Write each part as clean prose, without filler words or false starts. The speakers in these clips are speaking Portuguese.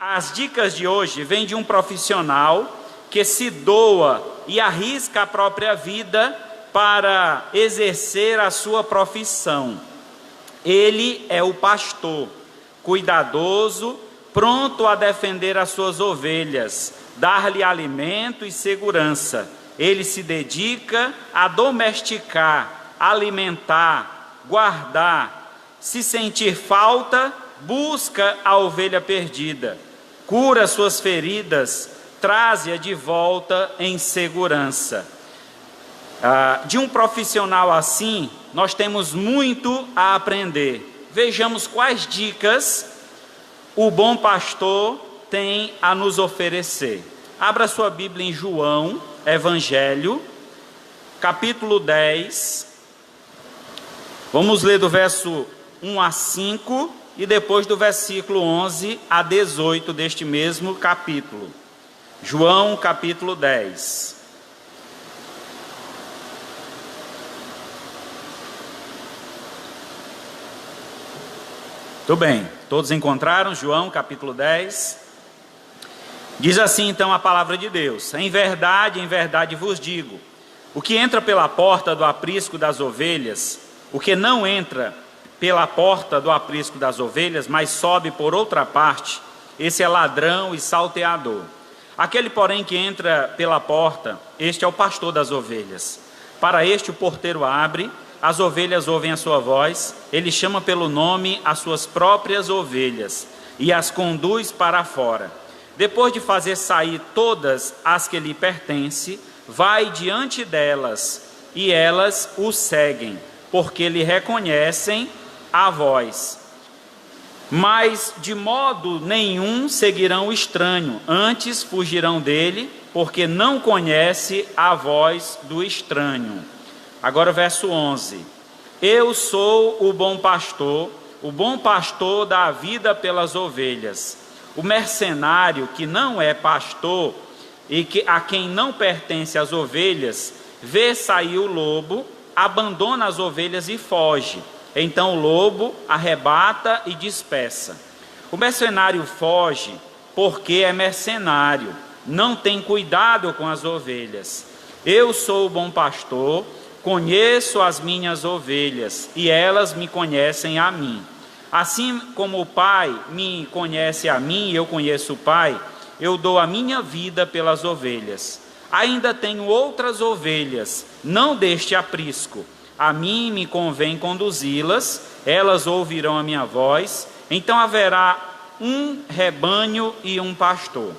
As dicas de hoje vêm de um profissional que se doa e arrisca a própria vida para exercer a sua profissão. Ele é o pastor, cuidadoso, pronto a defender as suas ovelhas, dar-lhe alimento e segurança. Ele se dedica a domesticar, alimentar, guardar. Se sentir falta, busca a ovelha perdida, cura suas feridas, traze-a de volta em segurança. De um profissional assim, nós temos muito a aprender. Vejamos quais dicas o bom pastor tem a nos oferecer. Abra sua Bíblia em João, Evangelho, capítulo 10. Vamos ler do verso 1 a 5 e depois do versículo 11 a 18 deste mesmo capítulo. João, capítulo 10. Tudo bem, todos encontraram João, capítulo 10? Diz assim então a palavra de Deus: em verdade vos digo, o que entra pela porta do aprisco das ovelhas, o que não entra pela porta do aprisco das ovelhas, mas sobe por outra parte, esse é ladrão e salteador. Aquele, porém, que entra pela porta, este é o pastor das ovelhas. Para este o porteiro abre, as ovelhas ouvem a sua voz, ele chama pelo nome as suas próprias ovelhas e as conduz para fora. Depois de fazer sair todas as que lhe pertencem, vai diante delas e elas o seguem, porque lhe reconhecem a voz. Mas de modo nenhum seguirão o estranho, antes fugirão dele, porque não conhece a voz do estranho. Agora o verso 11. Eu sou o bom pastor dá a vida pelas ovelhas. O mercenário que não é pastor e a quem não pertence as ovelhas, vê sair o lobo, abandona as ovelhas e foge. Então o lobo arrebata e dispersa. O mercenário foge porque é mercenário, não tem cuidado com as ovelhas. Eu sou o bom pastor, conheço as minhas ovelhas e elas me conhecem a mim. Assim como o Pai me conhece a mim e eu conheço o Pai, eu dou a minha vida pelas ovelhas. Ainda tenho outras ovelhas, não deste aprisco. A mim me convém conduzi-las, elas ouvirão a minha voz, então haverá um rebanho e um pastor.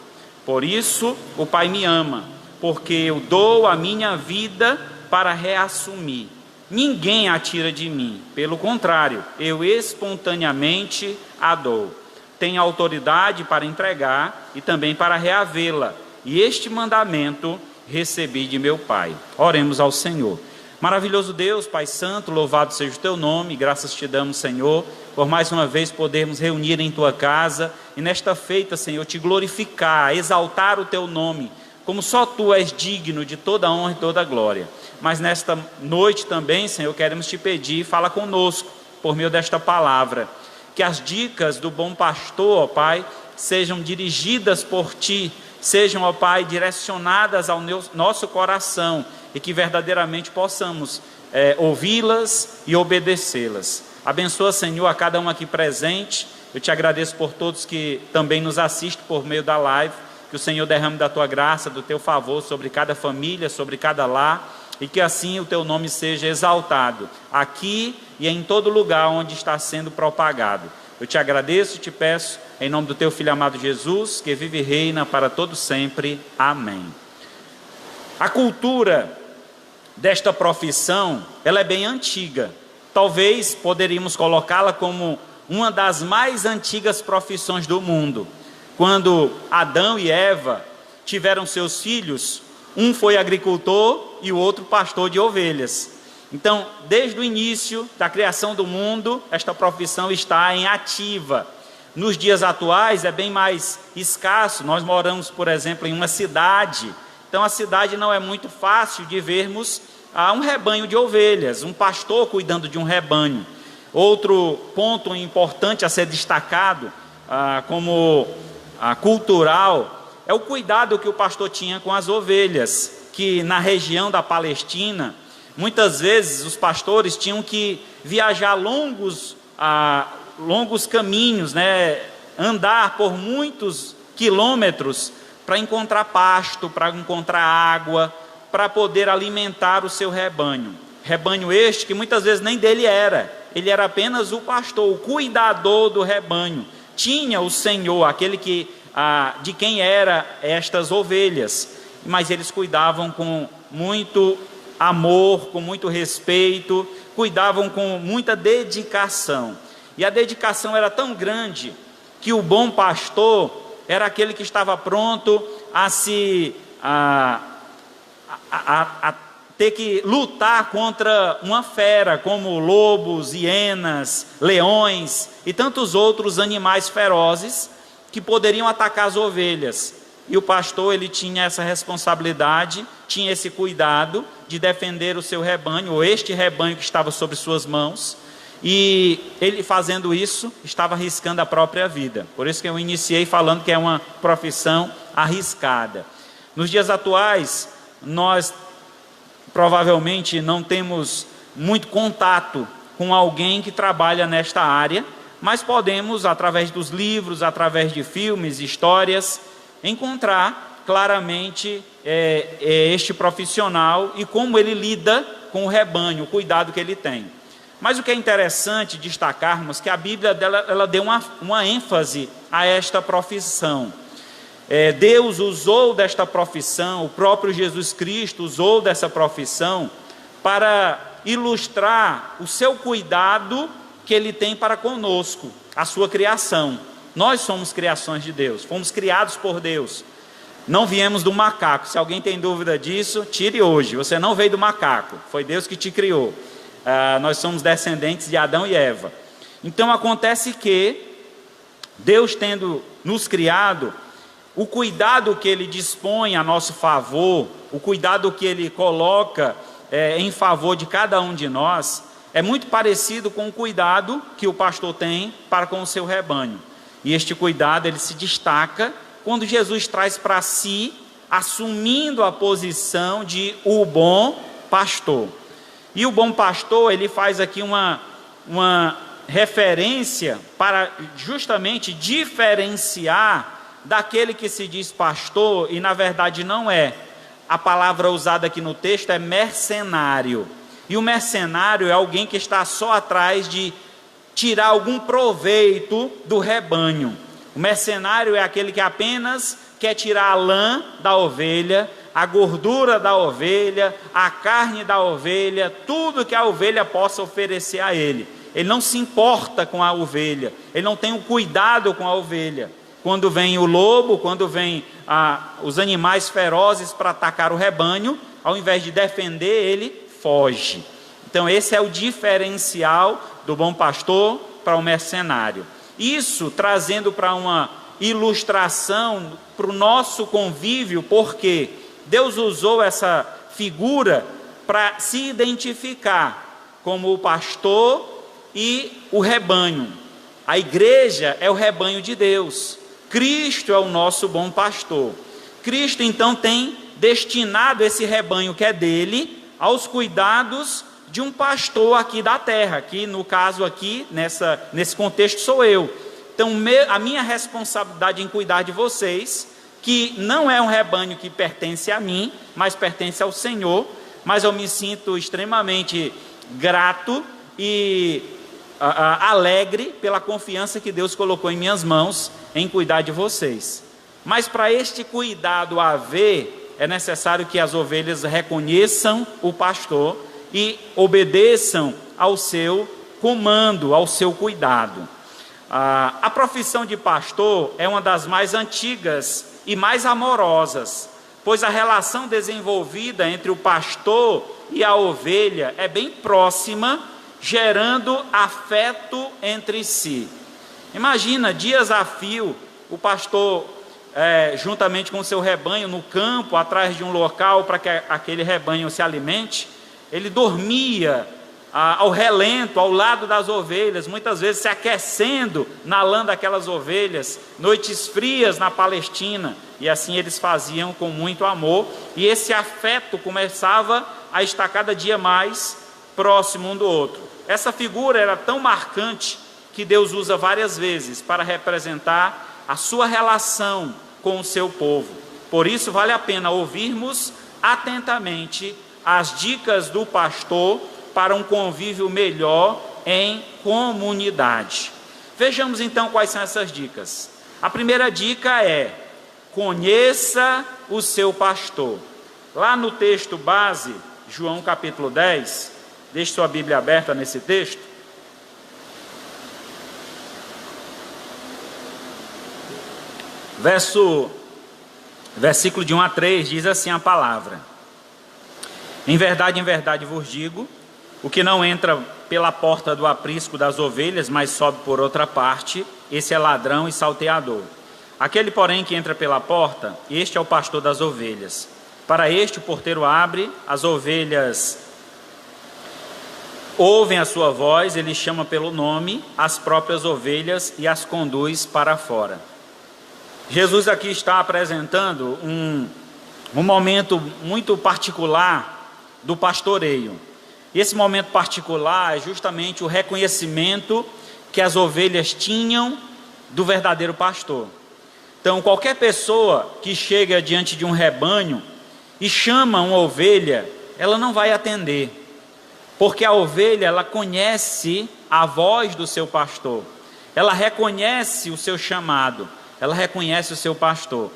Por isso o Pai me ama, porque eu dou a minha vida para reassumir. Ninguém a tira de mim, pelo contrário, eu espontaneamente a dou. Tenho autoridade para entregar e também para reavê-la, e este mandamento recebi de meu Pai. Oremos ao Senhor. Maravilhoso Deus, Pai Santo, louvado seja o Teu nome, graças te damos, Senhor, por mais uma vez podermos reunir em Tua casa, e nesta feita, Senhor, te glorificar, exaltar o Teu nome, como só Tu és digno de toda a honra e toda a glória. Mas nesta noite também, Senhor, queremos te pedir, fala conosco, por meio desta palavra, que as dicas do bom pastor, ó Pai, sejam dirigidas por Ti, sejam, ó Pai, direcionadas ao nosso coração, e que verdadeiramente possamos ouvi-las e obedecê-las. Abençoa, Senhor, a cada um aqui presente. Eu te agradeço por todos que também nos assistem por meio da live. Que o Senhor derrame da Tua graça, do Teu favor sobre cada família, sobre cada lar, e que assim o Teu nome seja exaltado, aqui e em todo lugar onde está sendo propagado. Eu te agradeço e te peço, em nome do Teu Filho amado Jesus, que vive e reina para todo sempre. Amém. A cultura desta profissão, ela é bem antiga. Talvez poderíamos colocá-la como uma das mais antigas profissões do mundo. Quando Adão e Eva tiveram seus filhos, um foi agricultor e o outro pastor de ovelhas. Então, desde o início da criação do mundo, esta profissão está em ativa. Nos dias atuais é bem mais escasso. Nós moramos, por exemplo, em uma cidade. Então a cidade não é muito fácil de vermos um rebanho de ovelhas, um pastor cuidando de um rebanho. Outro ponto importante a ser destacado, como cultural é o cuidado que o pastor tinha com as ovelhas, que na região da Palestina, muitas vezes os pastores tinham que viajar longos caminhos, né? Andar por muitos quilômetros para encontrar pasto, para encontrar água, para poder alimentar o seu rebanho. Rebanho este que muitas vezes nem dele era, ele era apenas o pastor, o cuidador do rebanho. Tinha o Senhor, aquele de quem eram estas ovelhas, mas eles cuidavam com muito amor, com muito respeito, cuidavam com muita dedicação. E a dedicação era tão grande que o bom pastor era aquele que estava pronto a ter que lutar contra uma fera, como lobos, hienas, leões e tantos outros animais ferozes que poderiam atacar as ovelhas. E o pastor, ele tinha essa responsabilidade, tinha esse cuidado de defender o seu rebanho, ou este rebanho que estava sob suas mãos, e ele fazendo isso, estava arriscando a própria vida. Por isso que eu iniciei falando que é uma profissão arriscada. Nos dias atuais, nós provavelmente não temos muito contato com alguém que trabalha nesta área, mas podemos, através dos livros, através de filmes, histórias, encontrar claramente este profissional e como ele lida com o rebanho, o cuidado que ele tem. Mas o que é interessante destacarmos é que a Bíblia ela deu uma ênfase a esta profissão. Deus usou desta profissão, o próprio Jesus Cristo usou dessa profissão para ilustrar o seu cuidado que ele tem para conosco, a sua criação. Nós somos criações de Deus, fomos criados por Deus, não viemos do macaco. Se alguém tem dúvida disso, tire hoje, você não veio do macaco, foi Deus que te criou. Nós somos descendentes de Adão e Eva. Então acontece que Deus, tendo nos criado, o cuidado que ele dispõe a nosso favor, o cuidado que ele coloca em favor de cada um de nós, é muito parecido com o cuidado que o pastor tem para com o seu rebanho. E este cuidado, ele se destaca quando Jesus traz para si, assumindo a posição de o bom pastor. E o bom pastor, ele faz aqui uma referência para justamente diferenciar daquele que se diz pastor, e na verdade não é. A palavra usada aqui no texto é mercenário. E o mercenário é alguém que está só atrás de tirar algum proveito do rebanho. O mercenário é aquele que apenas quer tirar a lã da ovelha, a gordura da ovelha, a carne da ovelha, tudo que a ovelha possa oferecer a ele. Ele não se importa com a ovelha, ele não tem um cuidado com a ovelha. Quando vem o lobo, quando vem os animais ferozes para atacar o rebanho, ao invés de defender, ele foge. Então esse é o diferencial do bom pastor para o mercenário. Isso trazendo para uma ilustração para o nosso convívio, porque Deus usou essa figura para se identificar como o pastor e o rebanho. A igreja é o rebanho de Deus. Cristo é o nosso bom pastor. Cristo então tem destinado esse rebanho que é dele aos cuidados de um pastor aqui da terra, que no caso aqui, nesse contexto sou eu. Então a minha responsabilidade em cuidar de vocês, que não é um rebanho que pertence a mim, mas pertence ao Senhor, mas eu me sinto extremamente grato e alegre pela confiança que Deus colocou em minhas mãos em cuidar de vocês. Mas para este cuidado haver, é necessário que as ovelhas reconheçam o pastor e obedeçam ao seu comando, ao seu cuidado. A profissão de pastor é uma das mais antigas e mais amorosas, pois a relação desenvolvida entre o pastor e a ovelha é bem próxima, gerando afeto entre si. Imagina, dias a fio, o pastor, juntamente com o seu rebanho, no campo, atrás de um local para que aquele rebanho se alimente. Ele dormia ao relento, ao lado das ovelhas, muitas vezes se aquecendo na lã daquelas ovelhas, noites frias na Palestina, e assim eles faziam com muito amor, e esse afeto começava a estar cada dia mais próximo um do outro. Essa figura era tão marcante que Deus usa várias vezes para representar a sua relação com o seu povo. Por isso vale a pena ouvirmos atentamente as dicas do pastor para um convívio melhor em comunidade. Vejamos então quais são essas dicas. A primeira dica é: conheça o seu pastor. Lá no texto base, João capítulo 10, deixe sua Bíblia aberta nesse texto. Versículo de 1 a 3 diz assim a palavra: em verdade vos digo, o que não entra pela porta do aprisco das ovelhas, mas sobe por outra parte, esse é ladrão e salteador. Aquele, porém, que entra pela porta, este é o pastor das ovelhas. Para este o porteiro abre, as ovelhas ouvem a sua voz, ele chama pelo nome as próprias ovelhas e as conduz para fora. Jesus aqui está apresentando um momento muito particular do pastoreio. E esse momento particular é justamente o reconhecimento que as ovelhas tinham do verdadeiro pastor. Então, qualquer pessoa que chega diante de um rebanho e chama uma ovelha, ela não vai atender, porque a ovelha, ela conhece a voz do seu pastor, ela reconhece o seu chamado, ela reconhece o seu pastor.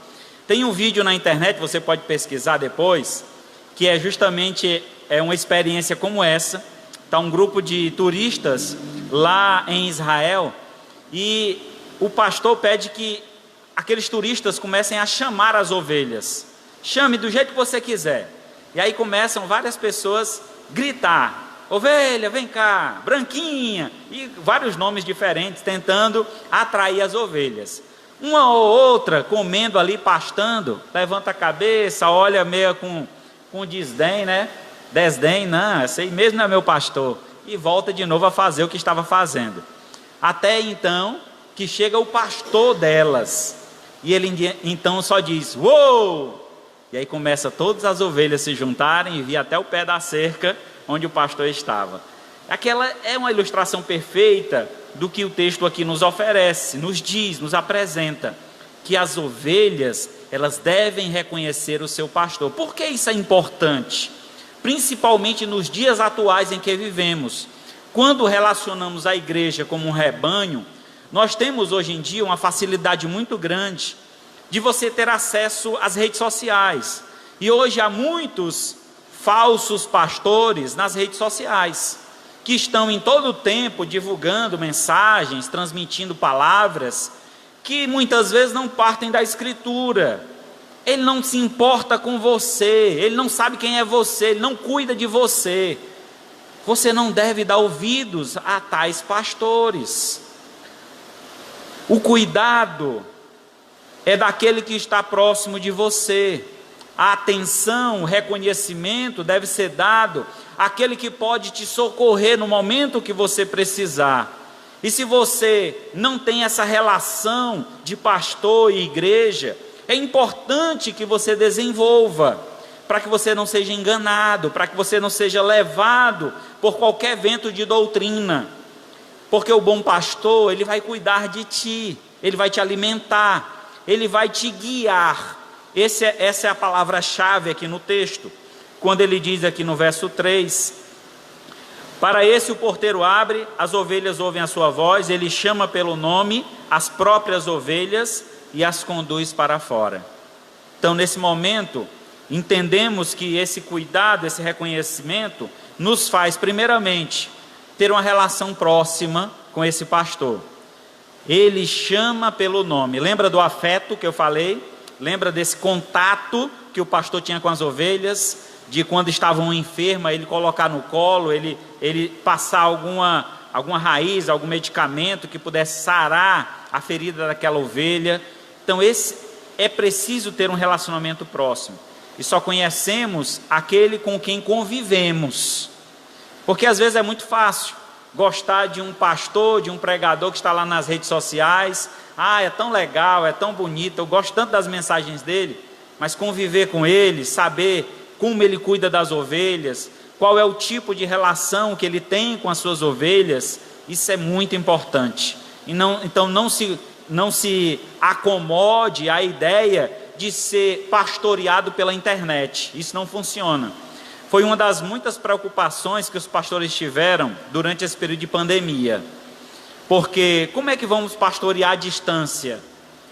Tem um vídeo na internet, você pode pesquisar depois, que é justamente uma experiência como essa. Está um grupo de turistas lá em Israel, e o pastor pede que aqueles turistas comecem a chamar as ovelhas. Chame do jeito que você quiser. E aí começam várias pessoas a gritar: ovelha, vem cá, branquinha, e vários nomes diferentes, tentando atrair as ovelhas. Uma ou outra comendo ali, pastando, levanta a cabeça, olha meio com desdém, né? Desdém, não, esse aí mesmo não é meu pastor, e volta de novo a fazer o que estava fazendo. Até então que chega o pastor delas, e ele então só diz: uou! E aí começa todas as ovelhas se juntarem e vir até o pé da cerca onde o pastor estava. Aquela é uma ilustração perfeita do que o texto aqui nos oferece, nos diz, nos apresenta, que as ovelhas, elas devem reconhecer o seu pastor. Por que isso é importante? Principalmente nos dias atuais em que vivemos. Quando relacionamos a igreja como um rebanho, nós temos hoje em dia uma facilidade muito grande de você ter acesso às redes sociais. E hoje há muitos falsos pastores nas redes sociais, que estão em todo o tempo divulgando mensagens, transmitindo palavras, que muitas vezes não partem da Escritura. Ele não se importa com você, ele não sabe quem é você, ele não cuida de você. Você não deve dar ouvidos a tais pastores. O cuidado é daquele que está próximo de você. A atenção, o reconhecimento deve ser dado àquele que pode te socorrer no momento que você precisar. E se você não tem essa relação de pastor e igreja, é importante que você desenvolva, para que você não seja enganado, para que você não seja levado por qualquer vento de doutrina. Porque o bom pastor, ele vai cuidar de ti, ele vai te alimentar, ele vai te guiar. Essa é a palavra-chave aqui no texto, quando ele diz aqui no verso 3: para esse o porteiro abre, as ovelhas ouvem a sua voz, ele chama pelo nome as próprias ovelhas e as conduz para fora. Então, nesse momento, entendemos que esse cuidado, esse reconhecimento, nos faz, primeiramente, ter uma relação próxima com esse pastor. Ele chama pelo nome. Lembra do afeto que eu falei? Lembra desse contato que o pastor tinha com as ovelhas? De quando estavam enfermas, ele colocar no colo, ele passar alguma raiz, algum medicamento que pudesse sarar a ferida daquela ovelha. Então, é preciso ter um relacionamento próximo. E só conhecemos aquele com quem convivemos. Porque às vezes é muito fácil gostar de um pastor, de um pregador que está lá nas redes sociais. Ah, é tão legal, é tão bonito, eu gosto tanto das mensagens dele, mas conviver com ele, saber como ele cuida das ovelhas, qual é o tipo de relação que ele tem com as suas ovelhas, isso é muito importante. Então não se acomode à ideia de ser pastoreado pela internet, isso não funciona. Foi uma das muitas preocupações que os pastores tiveram durante esse período de pandemia. Porque como é que vamos pastorear à distância?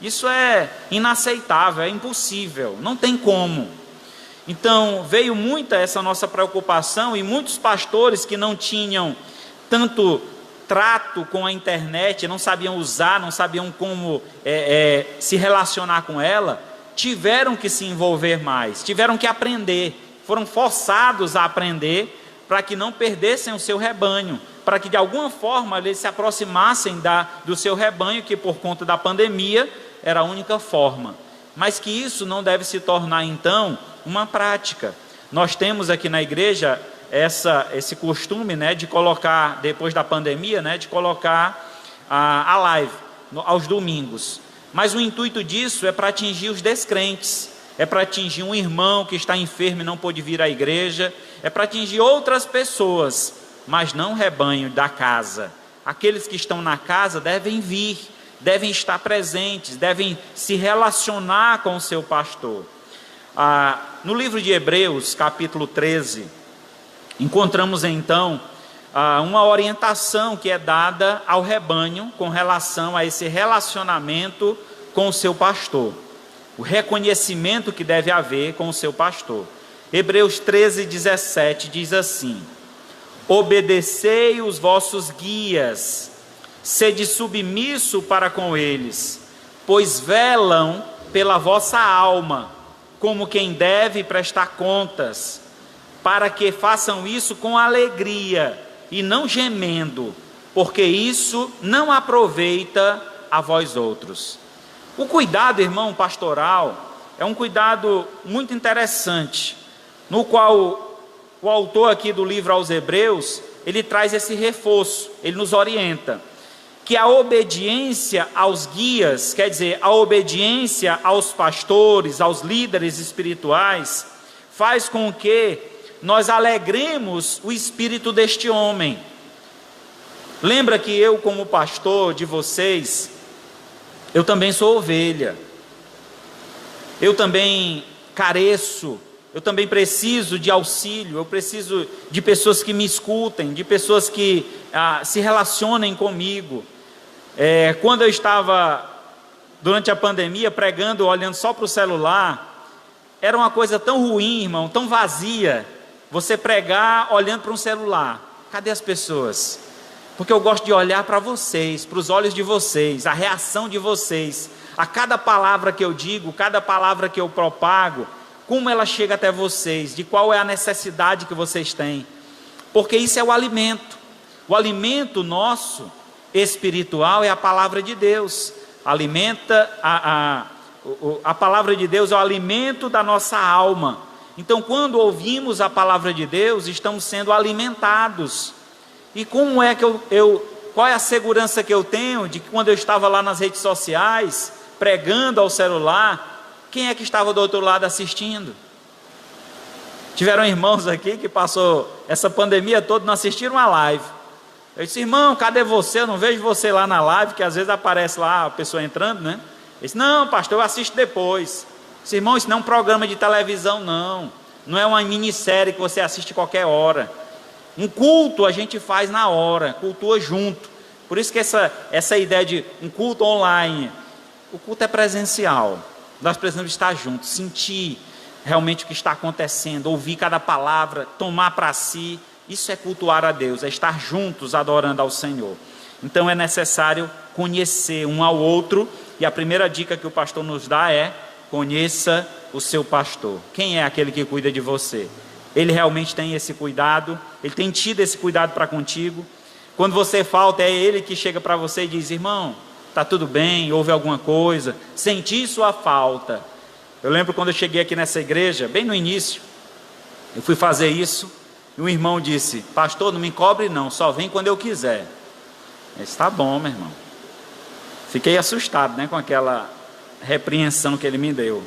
Isso é inaceitável, é impossível, não tem como. Então veio muita essa nossa preocupação, e muitos pastores que não tinham tanto trato com a internet, não sabiam usar, não sabiam como se relacionar com ela, tiveram que se envolver mais, tiveram que aprender, foram forçados a aprender para que não perdessem o seu rebanho, para que de alguma forma eles se aproximassem do seu rebanho, que por conta da pandemia era a única forma. Mas que isso não deve se tornar então uma prática. Nós temos aqui na igreja esse costume, né, de colocar, depois da pandemia, né, de colocar a live aos domingos. Mas o intuito disso é para atingir os descrentes, é para atingir um irmão que está enfermo e não pôde vir à igreja, é para atingir outras pessoas, mas não o rebanho da casa. Aqueles que estão na casa devem vir, devem estar presentes, devem se relacionar com o seu pastor. No livro de Hebreus, capítulo 13, encontramos então uma orientação que é dada ao rebanho com relação a esse relacionamento com o seu pastor, o reconhecimento que deve haver com o seu pastor. Hebreus 13, 17 diz assim: obedecei os vossos guias, sede submisso para com eles, pois velam pela vossa alma, como quem deve prestar contas, para que façam isso com alegria e não gemendo, porque isso não aproveita a vós outros. O cuidado, irmão, pastoral, é um cuidado muito interessante, no qual o autor aqui do livro aos Hebreus, ele traz esse reforço, ele nos orienta, que a obediência aos guias, quer dizer, a obediência aos pastores, aos líderes espirituais, faz com que nós alegremos o espírito deste homem. Lembra que eu, como pastor de vocês, eu também sou ovelha, eu também careço, eu também preciso de auxílio, eu preciso de pessoas que me escutem, de pessoas que se relacionem comigo. Quando eu estava, durante a pandemia, pregando, olhando só para o celular, era uma coisa tão ruim, irmão, tão vazia, você pregar olhando para um celular. Cadê as pessoas? Porque eu gosto de olhar para vocês, para os olhos de vocês, a reação de vocês, a cada palavra que eu digo, cada palavra que eu propago, como ela chega até vocês, de qual é a necessidade que vocês têm, porque isso é o alimento nosso espiritual é a palavra de Deus, a palavra de Deus é o alimento da nossa alma. Então quando ouvimos a palavra de Deus, estamos sendo alimentados. E como é que qual é a segurança que eu tenho de que quando eu estava lá nas redes sociais, pregando ao celular, quem é que estava do outro lado assistindo? Tiveram irmãos aqui que passou essa pandemia toda, não assistiram a live. Eu disse: irmão, cadê você? Eu não vejo você lá na live, que às vezes aparece lá a pessoa entrando, né? Ele disse: não, pastor, eu assisto depois. Eu disse: irmão, isso não é um programa de televisão, não é uma minissérie que você assiste qualquer hora. Um culto a gente faz na hora, cultua junto. Por isso que essa ideia de um culto online, o culto é presencial, nós precisamos estar juntos, sentir realmente o que está acontecendo, ouvir cada palavra, tomar para si. Isso é cultuar a Deus, é estar juntos adorando ao Senhor. Então é necessário conhecer um ao outro, e a primeira dica que o pastor nos dá é: conheça o seu pastor. Quem é aquele que cuida de você? Ele realmente tem esse cuidado? Ele tem tido esse cuidado para contigo? Quando você falta, é ele que chega para você e diz: irmão, está tudo bem? Houve alguma coisa? Senti sua falta. Eu lembro quando eu cheguei aqui nessa igreja, bem no início, eu fui fazer isso, E um irmão disse: pastor, não me cobre não, só vem quando eu quiser. Eu disse: tá bom, meu irmão. Fiquei assustado, né, com aquela repreensão que ele me deu.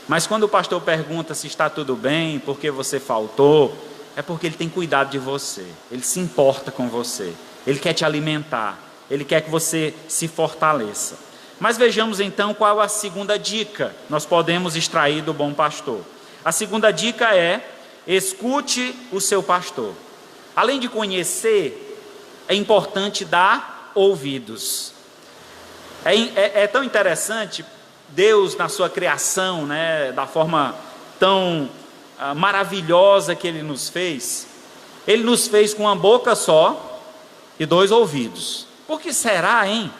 Mas quando o pastor pergunta se está tudo bem, por que você faltou, é porque ele tem cuidado de você, ele se importa com você, ele quer te alimentar, ele quer que você se fortaleça. Mas vejamos então qual a segunda dica nós podemos extrair do bom pastor. A segunda dica é: escute o seu pastor. Além de conhecer, é importante dar ouvidos. É tão interessante, Deus na sua criação, né, da forma tão maravilhosa que Ele nos fez com uma boca só e 2 ouvidos. Por que será, hein?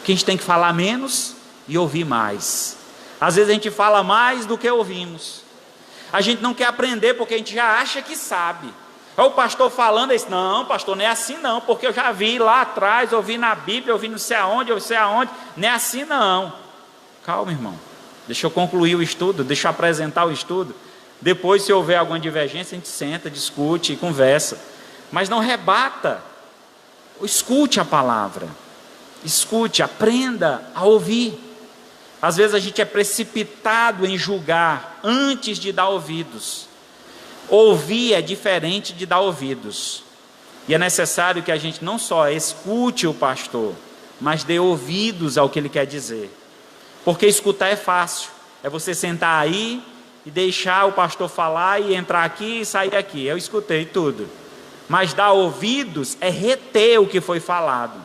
Que a gente tem que falar menos e ouvir mais. Às vezes a gente fala mais do que ouvimos. A gente não quer aprender porque a gente já acha que sabe. É o pastor falando, diz: não, pastor, não é assim não, porque eu já vi lá atrás, ouvi na Bíblia, ouvi não sei aonde, não é assim não. Calma, irmão, deixa eu concluir o estudo, deixa eu apresentar o estudo. Depois, se houver alguma divergência, a gente senta, discute e conversa. Mas não rebata. Escute a palavra. Escute, aprenda a ouvir. Às vezes a gente é precipitado em julgar antes de dar ouvidos. Ouvir é diferente de dar ouvidos. E é necessário que a gente não só escute o pastor, mas dê ouvidos ao que ele quer dizer. Porque escutar é fácil. É você sentar aí e deixar o pastor falar e entrar aqui e sair aqui. Eu escutei tudo. Mas dar ouvidos é reter o que foi falado.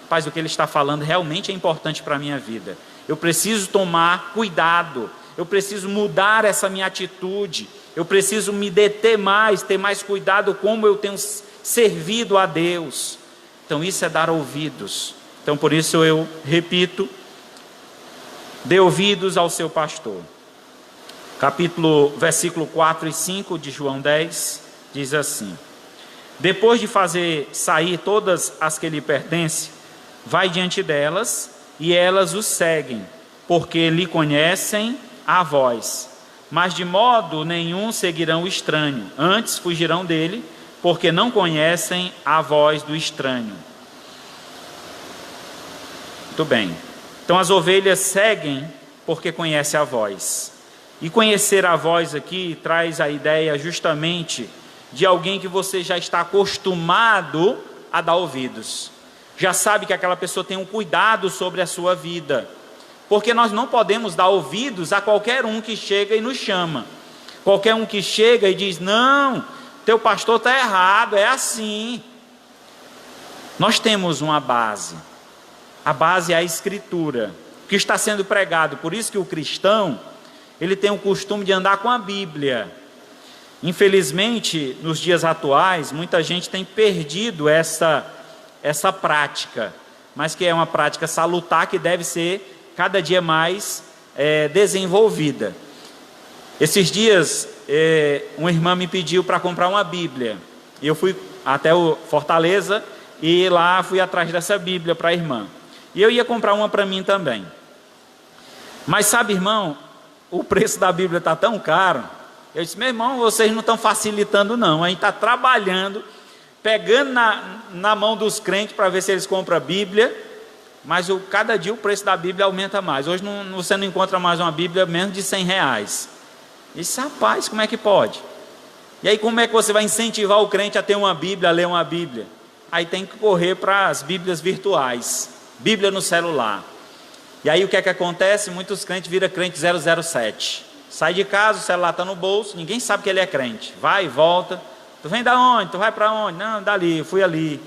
Rapaz, o que ele está falando realmente é importante para a minha vida. Eu preciso tomar cuidado. Eu preciso mudar essa minha atitude. Eu preciso me deter mais, ter mais cuidado como eu tenho servido a Deus. Então isso é dar ouvidos. Então por isso eu repito: dê ouvidos ao seu pastor. Versículo 4 e 5 de João 10 diz assim: depois de fazer sair todas as que lhe pertencem, vai diante delas, e elas o seguem, porque lhe conhecem a voz. Mas de modo nenhum seguirão o estranho, antes fugirão dele, porque não conhecem a voz do estranho. Muito bem. Então as ovelhas seguem porque conhecem a voz. E conhecer a voz aqui traz a ideia justamente de alguém que você já está acostumado a dar ouvidos. Já sabe que aquela pessoa tem um cuidado sobre a sua vida. Porque nós não podemos dar ouvidos a qualquer um que chega e nos chama. Qualquer um que chega e diz: não, teu pastor está errado, é assim. Nós temos uma base. A base é a Escritura, que está sendo pregado. Por isso que o cristão, ele tem o costume de andar com a Bíblia. Infelizmente, nos dias atuais, muita gente tem perdido essa prática, mas que é uma prática salutar, que deve ser cada dia mais desenvolvida. Esses dias, uma irmã me pediu para comprar uma Bíblia. Eu fui até o Fortaleza e lá fui atrás dessa Bíblia para a irmã. E eu ia comprar uma para mim também. Mas sabe, irmão, o preço da Bíblia está tão caro. Eu disse: meu irmão, vocês não estão facilitando não. A gente está trabalhando, pegando na mão dos crentes para ver se eles compram a Bíblia. Mas cada dia o preço da Bíblia aumenta mais. Hoje você não encontra mais uma Bíblia menos de R$100. Eu disse: rapaz, como é que pode? E aí como é que você vai incentivar o crente a ter uma Bíblia, a ler uma Bíblia? Aí tem que correr para as Bíblias virtuais, Bíblia no celular. E aí o que é que acontece? Muitos crentes viram crente 007. Sai de casa, o celular está no bolso, ninguém sabe que ele é crente. Vai e volta. Tu vem da onde? Tu vai para onde? Não, dali, eu fui ali.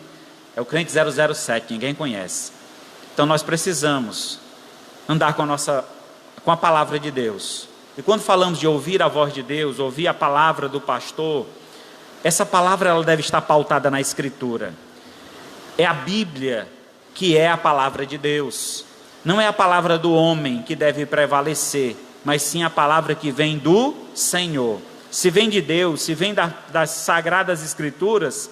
É o crente 007, ninguém conhece. Então nós precisamos andar com a palavra de Deus. E quando falamos de ouvir a voz de Deus, ouvir a palavra do pastor, essa palavra ela deve estar pautada na Escritura. É a Bíblia que é a palavra de Deus. Não é a palavra do homem que deve prevalecer, mas sim a palavra que vem do Senhor. Se vem de Deus, se vem das Sagradas Escrituras,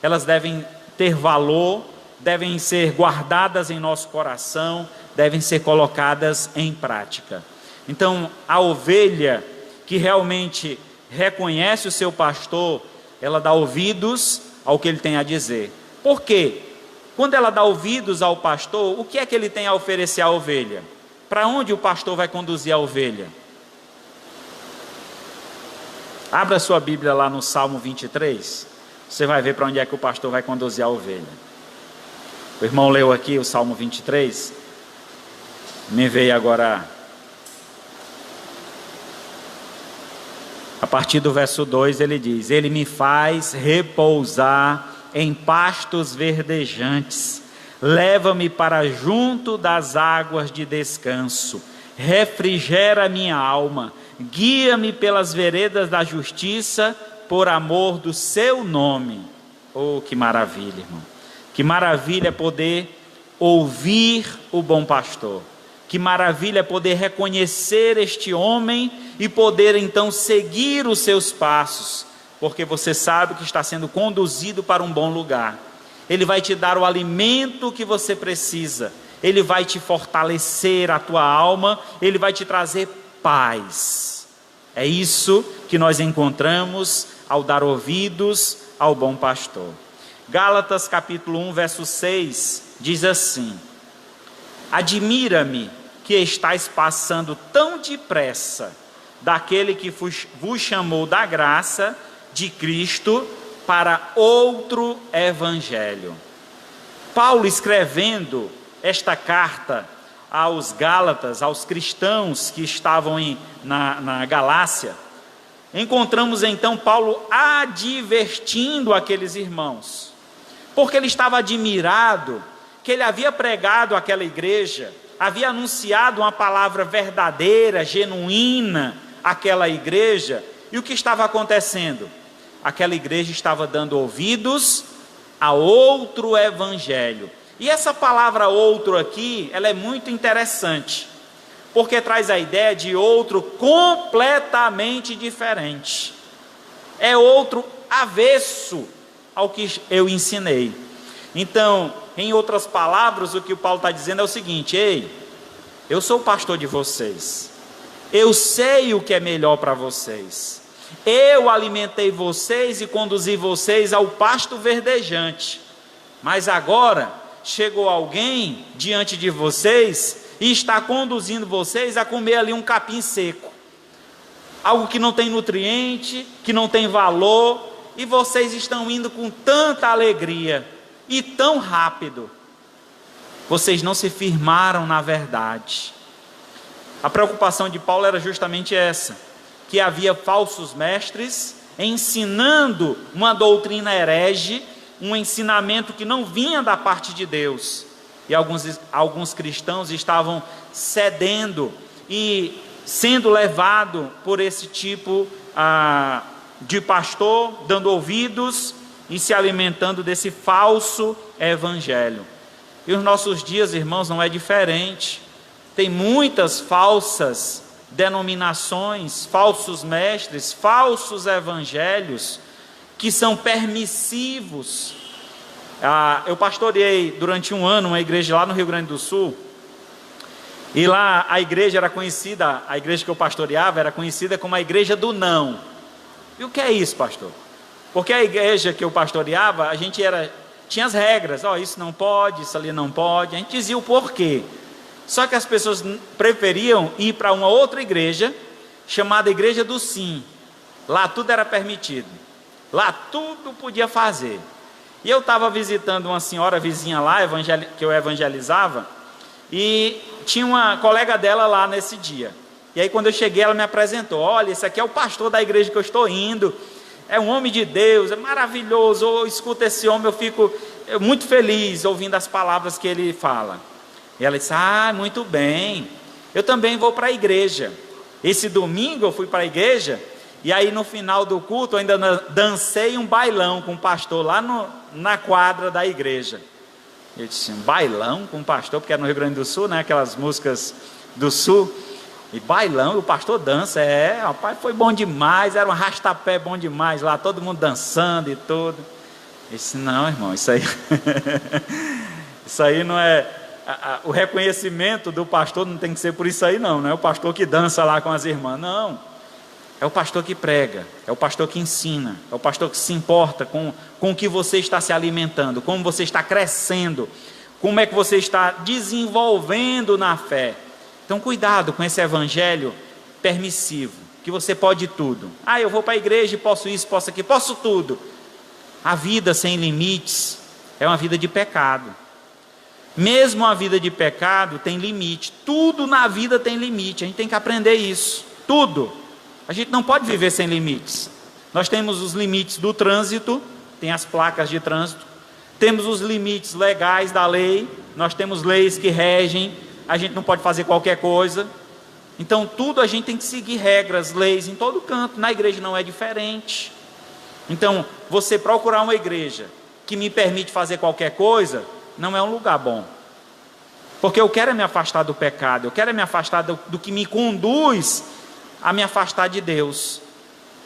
elas devem ter valor, devem ser guardadas em nosso coração, devem ser colocadas em prática. Então, a ovelha que realmente reconhece o seu pastor, ela dá ouvidos ao que ele tem a dizer. Por quê? Quando ela dá ouvidos ao pastor, o que é que ele tem a oferecer à ovelha? Para onde o pastor vai conduzir a ovelha? Abra sua Bíblia lá no Salmo 23, você vai ver para onde é que o pastor vai conduzir a ovelha. O irmão leu aqui o Salmo 23, me veio agora, a partir do verso 2 ele diz: Ele me faz repousar em pastos verdejantes, leva-me para junto das águas de descanso, refrigera minha alma, guia-me pelas veredas da justiça, por amor do seu nome. Oh, que maravilha, irmão. Que maravilha poder ouvir o bom pastor. Que maravilha poder reconhecer este homem e poder então seguir os seus passos, porque você sabe que está sendo conduzido para um bom lugar. Ele vai te dar o alimento que você precisa. Ele vai te fortalecer a tua alma. Ele vai te trazer paz. É isso que nós encontramos ao dar ouvidos ao bom pastor. Gálatas capítulo 1, verso 6, diz assim: Admira-me que estáis passando tão depressa daquele que vos chamou da graça de Cristo para outro evangelho. Paulo, escrevendo esta carta aos Gálatas, aos cristãos que estavam na Galácia, encontramos então Paulo advertindo aqueles irmãos, porque ele estava admirado que ele havia pregado àquela igreja, havia anunciado uma palavra verdadeira, genuína àquela igreja, e o que estava acontecendo? Aquela igreja estava dando ouvidos a outro evangelho. E essa palavra outro aqui, ela é muito interessante, porque traz a ideia de outro completamente diferente. É outro avesso ao que eu ensinei. Então, em outras palavras, o que o Paulo está dizendo é o seguinte: ei, eu sou o pastor de vocês, eu sei o que é melhor para vocês, eu alimentei vocês e conduzi vocês ao pasto verdejante, mas agora chegou alguém diante de vocês e está conduzindo vocês a comer ali um capim seco, algo que não tem nutriente, que não tem valor, e vocês estão indo com tanta alegria e tão rápido. Vocês não se firmaram na verdade. A preocupação de Paulo era justamente essa, que havia falsos mestres ensinando uma doutrina herege, um ensinamento que não vinha da parte de Deus, e alguns cristãos estavam cedendo e sendo levados por esse tipo de pastor, dando ouvidos e se alimentando desse falso evangelho. E os nossos dias, irmãos, não é diferente. Tem muitas falsas denominações, falsos mestres, falsos evangelhos que são permissivos. Eu pastoreei durante um ano uma igreja lá no Rio Grande do Sul, e lá a igreja era conhecida, a igreja que eu pastoreava era conhecida como a igreja do não. E o que é isso, pastor? Porque a igreja que eu pastoreava, a gente tinha as regras, isso não pode, isso ali não pode, a gente dizia o porquê. Só que as pessoas preferiam ir para uma outra igreja, chamada igreja do sim. Lá tudo era permitido, lá tudo podia fazer. E eu estava visitando uma senhora vizinha lá, que eu evangelizava, e tinha uma colega dela lá nesse dia. E aí quando eu cheguei, ela me apresentou: olha, esse aqui é o pastor da igreja que eu estou indo, é um homem de Deus, é maravilhoso, eu escuto esse homem, eu fico muito feliz ouvindo as palavras que ele fala. E ela disse: muito bem, eu também vou para a igreja. Esse domingo eu fui para a igreja, e aí no final do culto eu ainda dancei um bailão com o pastor lá na quadra da igreja. Eu disse: um bailão com o pastor, porque era no Rio Grande do Sul, né? Aquelas músicas do sul, e bailão, e o pastor dança. Rapaz, foi bom demais, era um arrastapé bom demais lá, todo mundo dançando e tudo. Eu disse: não, irmão, isso aí isso aí não é... O reconhecimento do pastor não tem que ser por isso aí não é o pastor que dança lá com as irmãs, não. É o pastor que prega, é o pastor que ensina, é o pastor que se importa com o que você está se alimentando, como você está crescendo, como é que você está desenvolvendo na fé. Então cuidado com esse evangelho permissivo, que você pode tudo. Eu vou para a igreja e posso isso, posso aquilo, posso tudo. A vida sem limites é uma vida de pecado. Mesmo a vida de pecado tem limite, tudo na vida tem limite, a gente tem que aprender isso, tudo. A gente não pode viver sem limites. Nós temos os limites do trânsito, tem as placas de trânsito, temos os limites legais da lei, nós temos leis que regem, a gente não pode fazer qualquer coisa. Então tudo a gente tem que seguir regras, leis em todo canto, na igreja não é diferente. Então você procurar uma igreja que me permite fazer qualquer coisa, não é um lugar bom. Porque eu quero me afastar do pecado, eu quero me afastar do que me conduz a me afastar de Deus.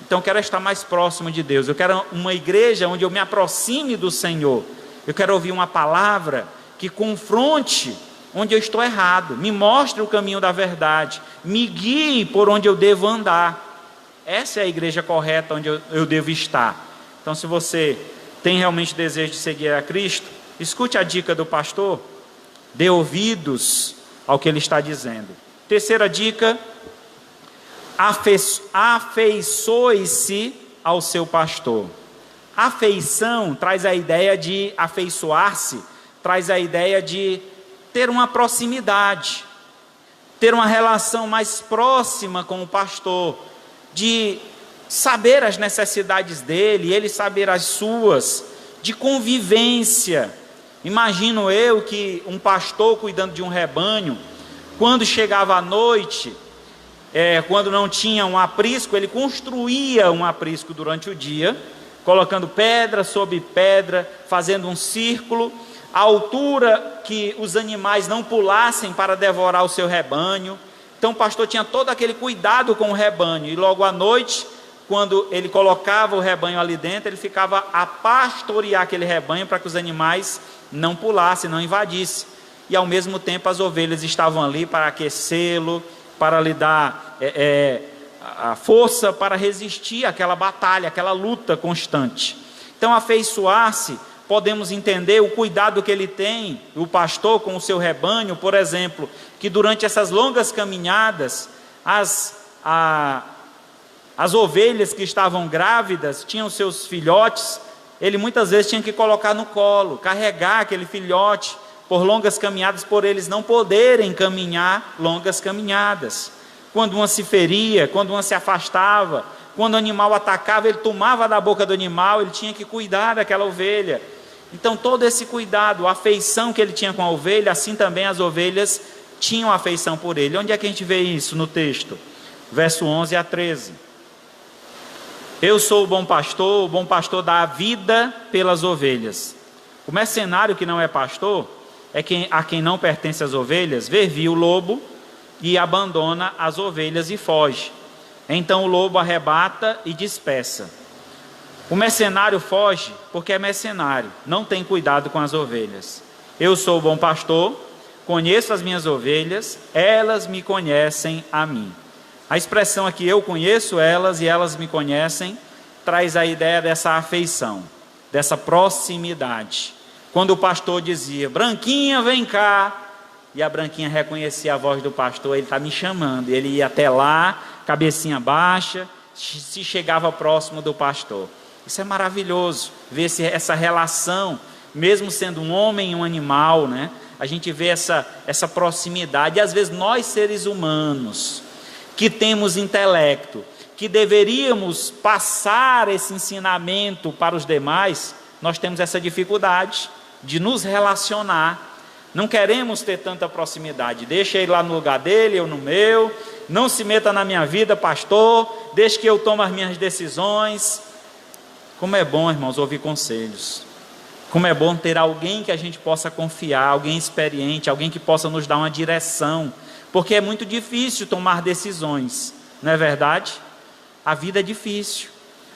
Então eu quero estar mais próximo de Deus, eu quero uma igreja onde eu me aproxime do Senhor, eu quero ouvir uma palavra que confronte onde eu estou errado, me mostre o caminho da verdade, me guie por onde eu devo andar. Essa é a igreja correta onde eu devo estar. Então se você tem realmente desejo de seguir a Cristo, escute a dica do pastor, dê ouvidos ao que ele está dizendo. Terceira dica: afeiçoe-se ao seu pastor. Afeição traz a ideia de afeiçoar-se, traz a ideia de ter uma proximidade, ter uma relação mais próxima com o pastor, de saber as necessidades dele, ele saber as suas, de convivência. Imagino eu que um pastor cuidando de um rebanho, quando chegava à noite, quando não tinha um aprisco, ele construía um aprisco durante o dia, colocando pedra sobre pedra, fazendo um círculo, à altura que os animais não pulassem para devorar o seu rebanho. Então o pastor tinha todo aquele cuidado com o rebanho, e logo à noite, quando ele colocava o rebanho ali dentro, ele ficava a pastorear aquele rebanho para que os animais não pulassem, não invadissem. E ao mesmo tempo as ovelhas estavam ali para aquecê-lo, para lhe dar a força para resistir àquela batalha, àquela luta constante. Então afeiçoar-se, podemos entender o cuidado que ele tem, o pastor com o seu rebanho, por exemplo, que durante essas longas caminhadas, as ovelhas que estavam grávidas, tinham seus filhotes, ele muitas vezes tinha que colocar no colo, carregar aquele filhote por longas caminhadas, por eles não poderem caminhar longas caminhadas. Quando uma se feria, quando uma se afastava, quando o animal atacava, ele tomava da boca do animal, ele tinha que cuidar daquela ovelha. Então todo esse cuidado, a afeição que ele tinha com a ovelha, assim também as ovelhas tinham afeição por ele. Onde é que a gente vê isso no texto? Verso 11 a 13. Eu sou o bom pastor dá a vida pelas ovelhas. O mercenário que não é pastor, a quem não pertence as ovelhas, vê o lobo e abandona as ovelhas e foge. Então o lobo arrebata e dispersa. O mercenário foge porque é mercenário, não tem cuidado com as ovelhas. Eu sou o bom pastor, conheço as minhas ovelhas, elas me conhecem a mim. A expressão aqui, eu conheço elas e elas me conhecem, traz a ideia dessa afeição, dessa proximidade. Quando o pastor dizia, Branquinha, vem cá, e a Branquinha reconhecia a voz do pastor, ele está me chamando, ele ia até lá, cabecinha baixa, se chegava próximo do pastor. Isso é maravilhoso, ver essa relação, mesmo sendo um homem e um animal, né? A gente vê essa proximidade, e às vezes nós seres humanos, que temos intelecto, que deveríamos passar esse ensinamento para os demais, nós temos essa dificuldade de nos relacionar, não queremos ter tanta proximidade, deixa ele lá no lugar dele, eu no meu, não se meta na minha vida, pastor, deixe que eu tome as minhas decisões. Como é bom, irmãos, ouvir conselhos, como é bom ter alguém que a gente possa confiar, alguém experiente, alguém que possa nos dar uma direção, porque é muito difícil tomar decisões, não é verdade? A vida é difícil,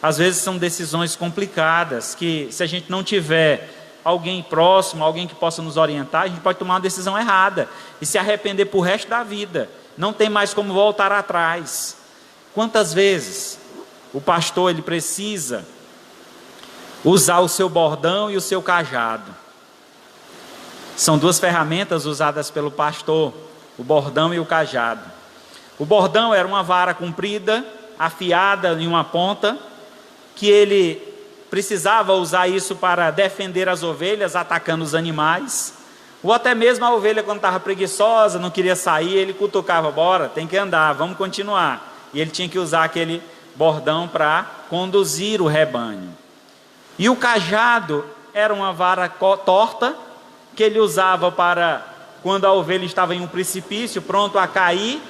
às vezes são decisões complicadas, que se a gente não tiver alguém próximo, alguém que possa nos orientar, a gente pode tomar uma decisão errada, e se arrepender para o resto da vida, não tem mais como voltar atrás. Quantas vezes o pastor ele precisa usar o seu bordão e o seu cajado? São duas ferramentas usadas pelo pastor, o bordão e o cajado. O bordão era uma vara comprida, afiada em uma ponta, que ele precisava usar isso para defender as ovelhas, atacando os animais. Ou até mesmo a ovelha, quando estava preguiçosa, não queria sair, ele cutucava: bora, tem que andar, vamos continuar. E ele tinha que usar aquele bordão para conduzir o rebanho. E o cajado era uma vara torta, que ele usava para, quando a ovelha estava em um precipício, pronto a cair.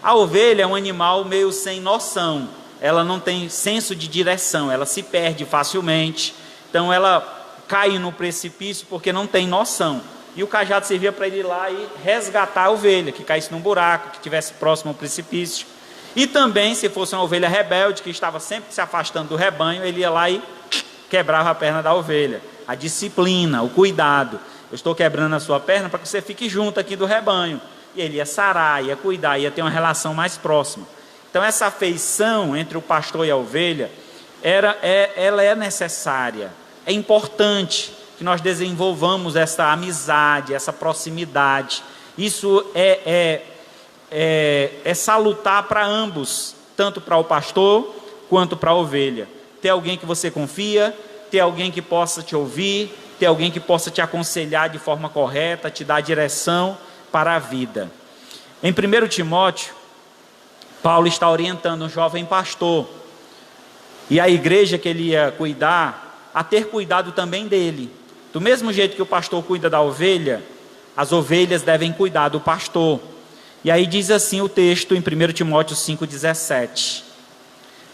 A ovelha é um animal meio sem noção, ela não tem senso de direção, ela se perde facilmente, então ela cai no precipício porque não tem noção. E o cajado servia para ele ir lá e resgatar a ovelha, que caísse num buraco, que estivesse próximo ao precipício. E também, se fosse uma ovelha rebelde, que estava sempre se afastando do rebanho, ele ia lá e quebrava a perna da ovelha. A disciplina, o cuidado. Eu estou quebrando a sua perna para que você fique junto aqui do rebanho. E ele ia sarar, ia cuidar, ia ter uma relação mais próxima. Então essa afeição entre o pastor e a ovelha, ela é necessária. É importante que nós desenvolvamos essa amizade, essa proximidade. Isso é salutar para ambos, tanto para o pastor quanto para a ovelha. Ter alguém que você confia, ter alguém que possa te ouvir, ter alguém que possa te aconselhar de forma correta, te dar direção para a vida. Em 1 Timóteo, Paulo está orientando um jovem pastor, e a igreja que ele ia cuidar, a ter cuidado também dele. Do mesmo jeito que o pastor cuida da ovelha, as ovelhas devem cuidar do pastor. E aí diz assim o texto em 1 Timóteo 5,17: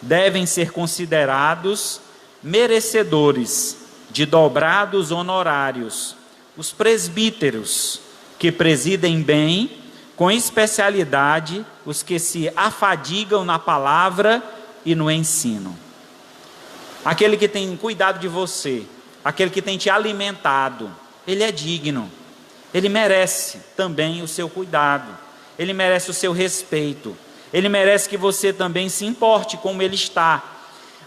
devem ser considerados merecedores de dobrados honorários os presbíteros, que presidem bem, com especialidade, os que se afadigam na palavra e no ensino. Aquele que tem cuidado de você, aquele que tem te alimentado, ele é digno, ele merece também o seu cuidado, ele merece o seu respeito, ele merece que você também se importe como ele está.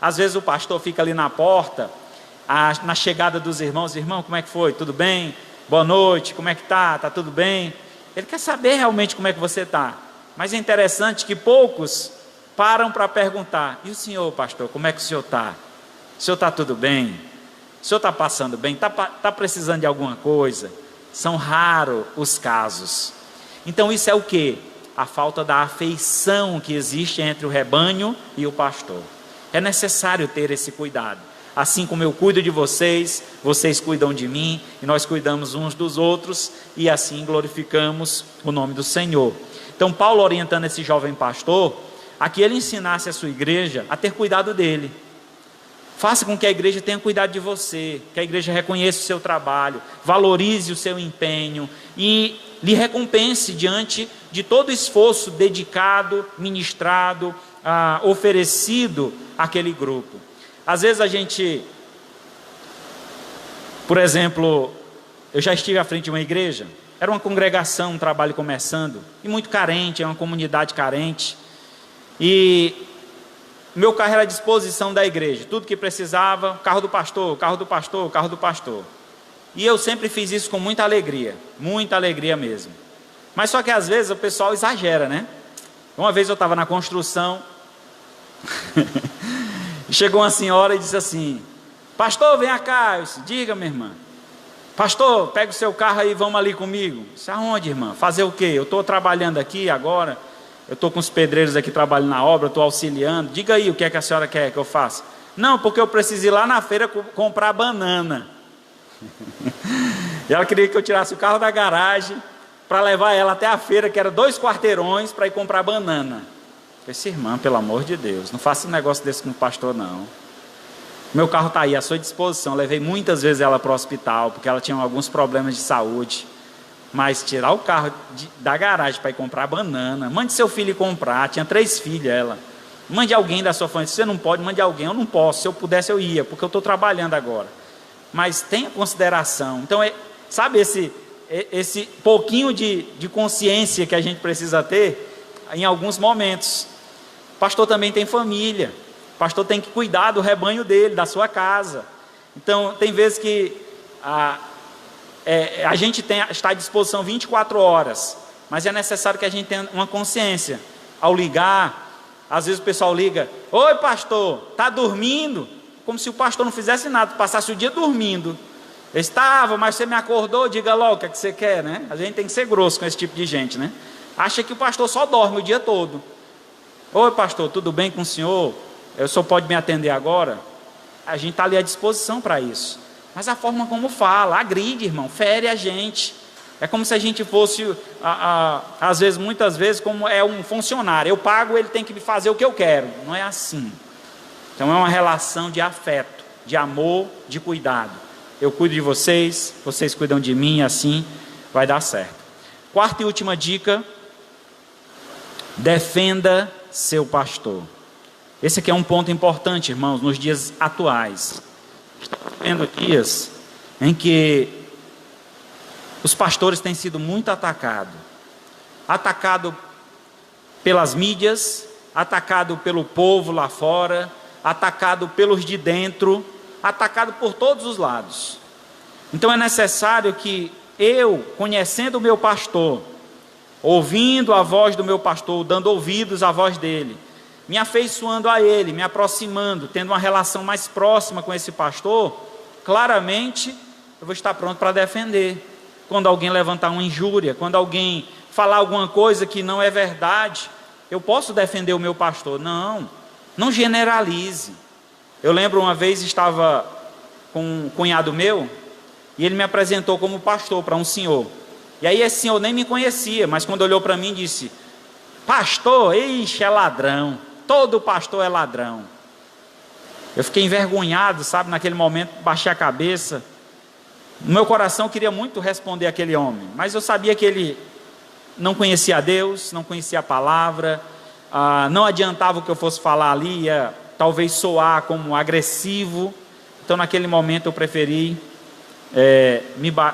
Às vezes o pastor fica ali na porta, na chegada dos irmãos: irmão, como é que foi? Tudo bem? Boa noite, como é que está? Está tudo bem? Ele quer saber realmente como é que você está. Mas é interessante que poucos param para perguntar: e o senhor, pastor, como é que o senhor está? O senhor está tudo bem? O senhor está passando bem? Está precisando de alguma coisa? São raros os casos. Então isso é o quê? A falta da afeição que existe entre o rebanho e o pastor. É necessário ter esse cuidado. Assim como eu cuido de vocês, vocês cuidam de mim, e nós cuidamos uns dos outros, e assim glorificamos o nome do Senhor. Então Paulo, orientando esse jovem pastor, a que ele ensinasse a sua igreja a ter cuidado dele. Faça com que a igreja tenha cuidado de você, que a igreja reconheça o seu trabalho, valorize o seu empenho e lhe recompense diante de todo o esforço dedicado, ministrado, oferecido àquele grupo. Às vezes a gente, por exemplo, eu já estive à frente de uma igreja, era uma congregação, um trabalho começando, e muito carente, é uma comunidade carente, e meu carro era à disposição da igreja, tudo que precisava, carro do pastor, carro do pastor, carro do pastor. E eu sempre fiz isso com muita alegria mesmo. Mas só que às vezes o pessoal exagera, né? Uma vez eu estava na construção, chegou uma senhora e disse assim: pastor, vem cá. Eu disse: diga, minha irmã. Pastor, pega o seu carro aí e vamos ali comigo. Eu disse: aonde, irmã? Fazer o quê? Eu estou trabalhando aqui agora, eu estou com os pedreiros aqui trabalhando na obra, estou auxiliando. Diga aí o que é que a senhora quer que eu faça. Não, porque eu preciso ir lá na feira comprar banana. E ela queria que eu tirasse o carro da garagem para levar ela até a feira, que era 2 quarteirões, para ir comprar banana. Eu disse: irmã, pelo amor de Deus, não faça um negócio desse com o pastor, não. Meu carro está aí à sua disposição. Eu levei muitas vezes ela para o hospital, porque ela tinha alguns problemas de saúde. Mas tirar o carro da garagem para ir comprar banana, mande seu filho ir comprar. Tinha 3 filhas ela. Mande alguém da sua família. Se você não pode, mande alguém. Eu não posso, se eu pudesse eu ia, porque eu estou trabalhando agora. Mas tenha consideração. Então, sabe esse pouquinho de consciência que a gente precisa ter em alguns momentos. pastor também tem família, o pastor tem que cuidar do rebanho dele, da sua casa. Então, tem vezes que a gente está à disposição 24 horas, mas é necessário que a gente tenha uma consciência. Ao ligar, às vezes o pessoal liga: oi pastor, está dormindo? Como se o pastor não fizesse nada, passasse o dia dormindo. Eu estava, mas você me acordou, diga logo o que é que você quer, né? A gente tem que ser grosso com esse tipo de gente, né? Acha que o pastor só dorme o dia todo. Oi pastor, tudo bem com o senhor? O senhor pode me atender agora? A gente está ali à disposição para isso. Mas a forma como fala, agride, irmão, fere a gente. É como se a gente fosse, às vezes, muitas vezes, como é um funcionário. Eu pago, ele tem que me fazer o que eu quero. Não é assim. Então é uma relação de afeto, de amor, de cuidado. Eu cuido de vocês, vocês cuidam de mim, assim vai dar certo. Quarta e última dica: defenda seu pastor. Esse aqui é um ponto importante, irmãos, nos dias atuais. Estamos vendo dias em que os pastores têm sido muito atacados. Atacado pelas mídias, atacado pelo povo lá fora, atacado pelos de dentro, atacado por todos os lados. Então é necessário que eu, conhecendo o meu pastor, ouvindo a voz do meu pastor, dando ouvidos à voz dele, me afeiçoando a ele, me aproximando, tendo uma relação mais próxima com esse pastor, claramente eu vou estar pronto para defender. Quando alguém levantar uma injúria, quando alguém falar alguma coisa que não é verdade, eu posso defender o meu pastor. Não generalize. Eu lembro uma vez, estava com um cunhado meu, e ele me apresentou como pastor para um senhor. E aí esse senhor nem me conhecia, mas quando olhou para mim disse: pastor, ixi, é ladrão, todo pastor é ladrão. Eu fiquei envergonhado, sabe, naquele momento, baixei a cabeça. No meu coração eu queria muito responder aquele homem, mas eu sabia que ele não conhecia a Deus, não conhecia a palavra, não adiantava o que eu fosse falar ali, ia talvez soar como agressivo. Então naquele momento eu preferi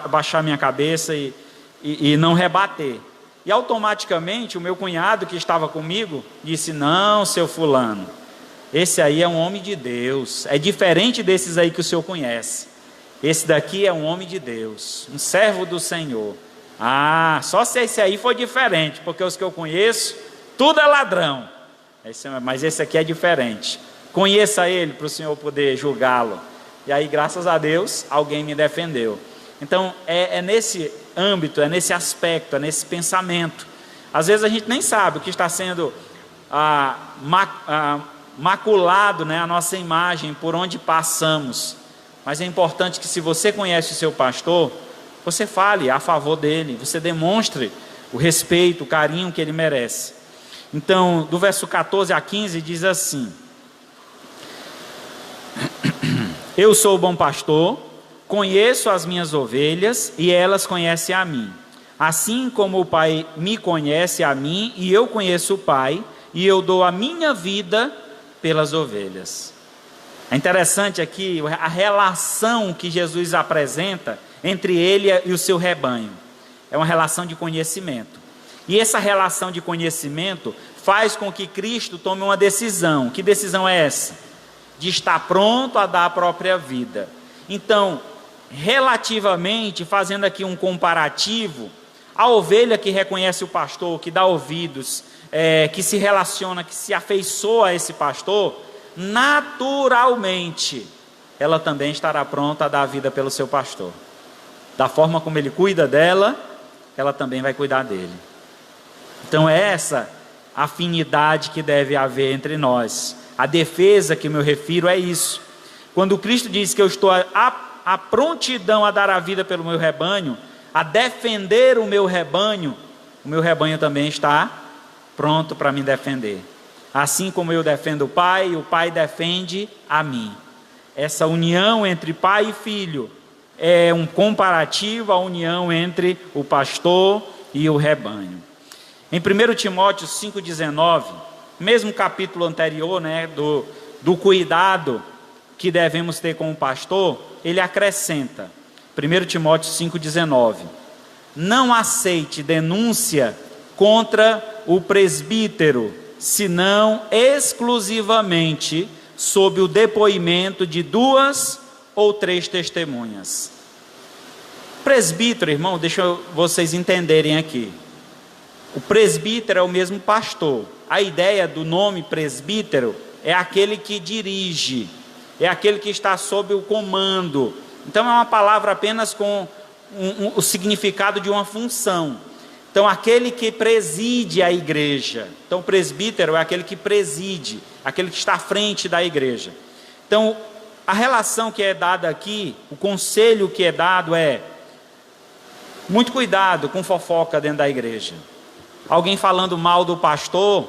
baixar minha cabeça e não rebater. E automaticamente o meu cunhado que estava comigo disse: não, seu fulano, esse aí é um homem de Deus, é diferente desses aí que o senhor conhece. Esse daqui é um homem de Deus, um servo do Senhor. Só se esse aí for diferente, porque os que eu conheço, tudo é ladrão. Mas esse aqui é diferente. Conheça ele para o senhor poder julgá-lo. E aí, graças a Deus, alguém me defendeu. Então, é nesse âmbito, é nesse aspecto, é nesse pensamento. Às vezes a gente nem sabe o que está sendo maculado, né, a nossa imagem, por onde passamos. Mas é importante que, se você conhece o seu pastor, você fale a favor dele, você demonstre o respeito, o carinho que ele merece. Então, do verso 14 a 15 diz assim: eu sou o bom pastor, conheço as minhas ovelhas e elas conhecem a mim. Assim como o Pai me conhece a mim e eu conheço o Pai, e eu dou a minha vida pelas ovelhas. É interessante aqui a relação que Jesus apresenta entre ele e o seu rebanho. É uma relação de conhecimento. E essa relação de conhecimento faz com que Cristo tome uma decisão. Que decisão é essa? De estar pronto a dar a própria vida. Então, relativamente, fazendo aqui um comparativo, a ovelha que reconhece o pastor, que dá ouvidos, que se relaciona, que se afeiçoa a esse pastor, naturalmente, ela também estará pronta a dar a vida pelo seu pastor. Da forma como ele cuida dela, ela também vai cuidar dele. Então é essa afinidade que deve haver entre nós. A defesa que eu me refiro é isso. Quando Cristo diz que eu estou à prontidão a dar a vida pelo meu rebanho, a defender o meu rebanho também está pronto para me defender. Assim como eu defendo o Pai defende a mim. Essa união entre pai e filho é um comparativo à união entre o pastor e o rebanho. Em 1 Timóteo 5,19, mesmo capítulo anterior, né, do cuidado que devemos ter com o pastor, ele acrescenta, 1 Timóteo 5,19, não aceite denúncia contra o presbítero senão exclusivamente sob o depoimento de 2 ou 3 testemunhas. Presbítero, irmão, deixa vocês entenderem aqui. O presbítero é o mesmo pastor. A ideia do nome presbítero é aquele que dirige, é aquele que está sob o comando. Então é uma palavra apenas com o significado de uma função. Então aquele que preside a igreja. Então o presbítero é aquele que preside, aquele que está à frente da igreja. Então a relação que é dada aqui, o conselho que é dado é: muito cuidado com fofoca dentro da igreja. Alguém falando mal do pastor,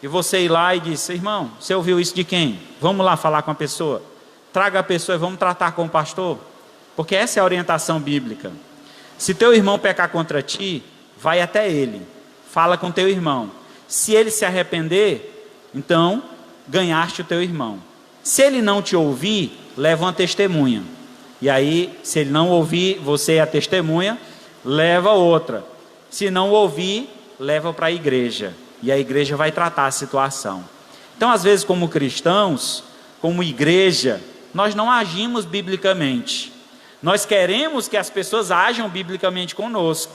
e você ir lá e diz: irmão, você ouviu isso de quem? Vamos lá falar com a pessoa. Traga a pessoa e vamos tratar com o pastor. Porque essa é a orientação bíblica. Se teu irmão pecar contra ti, vai até ele, fala com teu irmão. Se ele se arrepender, então ganhaste o teu irmão. Se ele não te ouvir, leva uma testemunha. E aí, se ele não ouvir, você é a testemunha, leva outra. Se não ouvir, leva para a igreja. E a igreja vai tratar a situação. Então, às vezes, como cristãos, como igreja, nós não agimos biblicamente. Nós queremos que as pessoas ajam biblicamente conosco.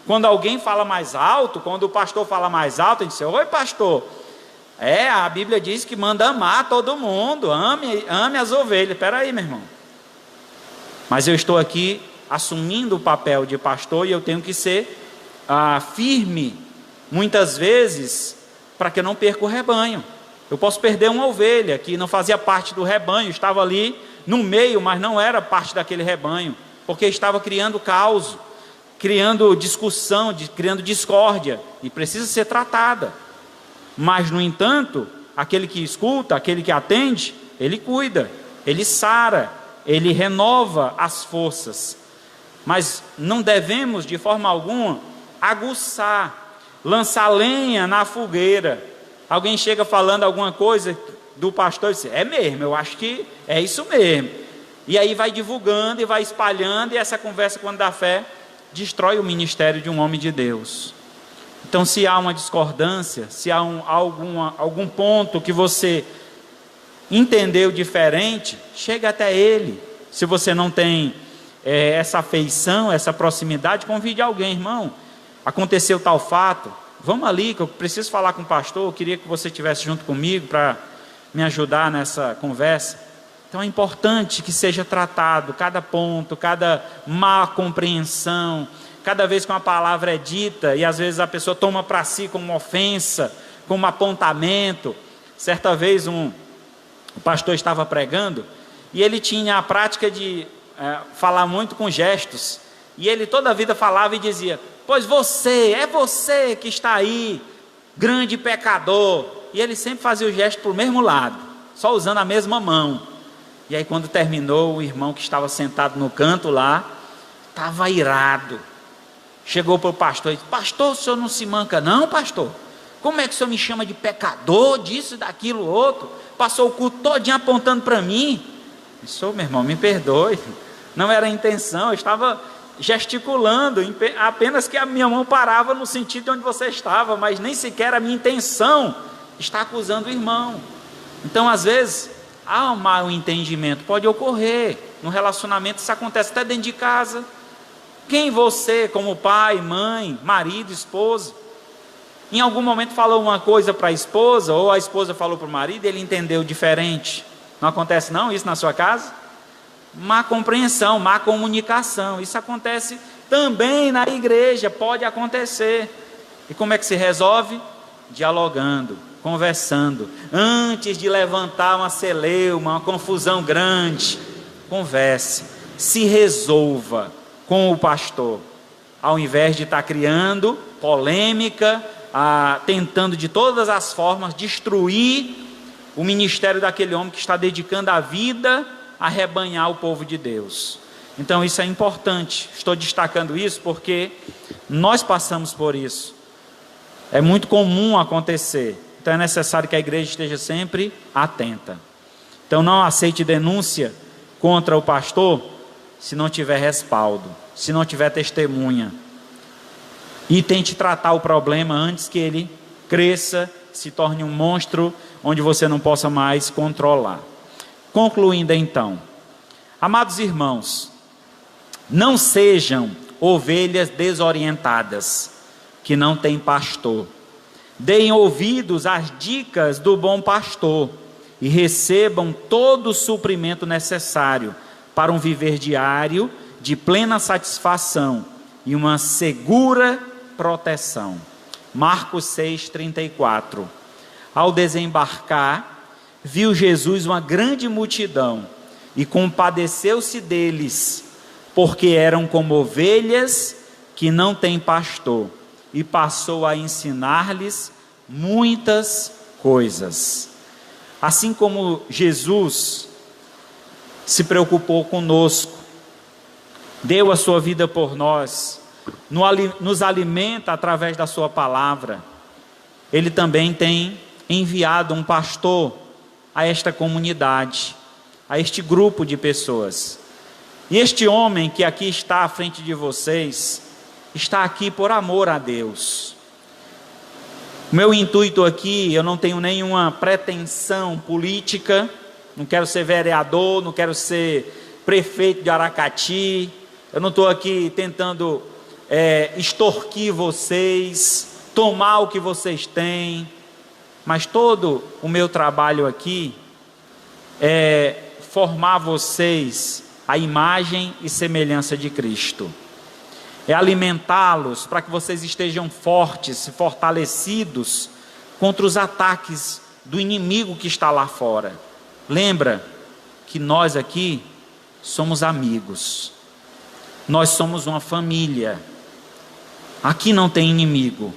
Quando alguém fala mais alto, quando o pastor fala mais alto, a gente diz: oi pastor, a Bíblia diz que manda amar todo mundo, ame as ovelhas. Espera aí, meu irmão. Mas eu estou aqui assumindo o papel de pastor e eu tenho que ser firme, muitas vezes, para que eu não perca o rebanho. Eu posso perder uma ovelha que não fazia parte do rebanho, estava ali no meio, mas não era parte daquele rebanho, porque estava criando caos, criando discussão, criando discórdia, e precisa ser tratada. Mas, no entanto, aquele que escuta, aquele que atende, ele cuida, ele sara, ele renova as forças. Mas não devemos, de forma alguma, aguçar, lançar lenha na fogueira. Alguém chega falando alguma coisa do pastor e diz: é mesmo, eu acho que é isso mesmo. E aí vai divulgando e vai espalhando, e essa conversa, quando dá fé, destrói o ministério de um homem de Deus. Então, se há uma discordância, se há algum ponto que você entendeu diferente, chega até ele. Se você não tem essa afeição, essa proximidade, convide alguém: irmão, aconteceu tal fato, vamos ali que eu preciso falar com o pastor, eu queria que você estivesse junto comigo para me ajudar nessa conversa. Então é importante que seja tratado cada ponto, cada má compreensão, cada vez que uma palavra é dita, e às vezes a pessoa toma para si como uma ofensa, como um apontamento. Certa vez o pastor estava pregando, e ele tinha a prática de falar muito com gestos, e ele toda a vida falava e dizia: pois é você que está aí, grande pecador. E ele sempre fazia o gesto para o mesmo lado, só usando a mesma mão. E aí, quando terminou, o irmão que estava sentado no canto lá, estava irado, chegou para o pastor e disse: pastor, o senhor não se manca não, pastor? Como é que o senhor me chama de pecador, disso, daquilo, outro? Passou o culto todinho apontando para mim. Eu disse: meu irmão, me perdoe, não era a intenção, eu estava gesticulando, apenas que a minha mão parava no sentido de onde você estava, mas nem sequer a minha intenção está acusando o irmão. Então, às vezes, há um mau entendimento, pode ocorrer no relacionamento, isso acontece até dentro de casa. Quem você, como pai, mãe, marido, esposa, em algum momento falou uma coisa para a esposa, ou a esposa falou para o marido, ele entendeu diferente. Não acontece não isso na sua casa? Má compreensão, má comunicação, isso acontece também na igreja, pode acontecer. E como é que se resolve? Dialogando, conversando. Antes de levantar uma celeuma, uma confusão grande, converse, se resolva com o pastor, ao invés de estar criando polêmica, tentando de todas as formas destruir o ministério daquele homem que está dedicando a vida a rebanhar o povo de Deus. Então isso é importante, estou destacando isso porque nós passamos por isso, é muito comum acontecer. Então é necessário que a igreja esteja sempre atenta. Então não aceite denúncia contra o pastor se não tiver respaldo, se não tiver testemunha, e tente tratar o problema antes que ele cresça se torne um monstro onde você não possa mais controlar. Concluindo então, amados irmãos, não sejam ovelhas desorientadas, que não têm pastor. Deem ouvidos às dicas do bom pastor e recebam todo o suprimento necessário para um viver diário de plena satisfação e uma segura proteção. Marcos 6:34. Ao desembarcar, viu Jesus uma grande multidão e compadeceu-se deles, porque eram como ovelhas que não têm pastor, e passou a ensinar-lhes muitas coisas. Assim como Jesus se preocupou conosco, deu a sua vida por nós, nos alimenta através da sua palavra, Ele também tem enviado um pastor a esta comunidade, a este grupo de pessoas. E este homem que aqui está à frente de vocês, está aqui por amor a Deus. O meu intuito aqui, eu não tenho nenhuma pretensão política, não quero ser vereador, não quero ser prefeito de Aracati, eu não estou aqui tentando extorquir vocês, tomar o que vocês têm, mas todo o meu trabalho aqui é formar vocês a imagem e semelhança de Cristo, é alimentá-los para que vocês estejam fortes, fortalecidos contra os ataques do inimigo que está lá fora. Lembra que nós aqui somos amigos, nós somos uma família, aqui não tem inimigo,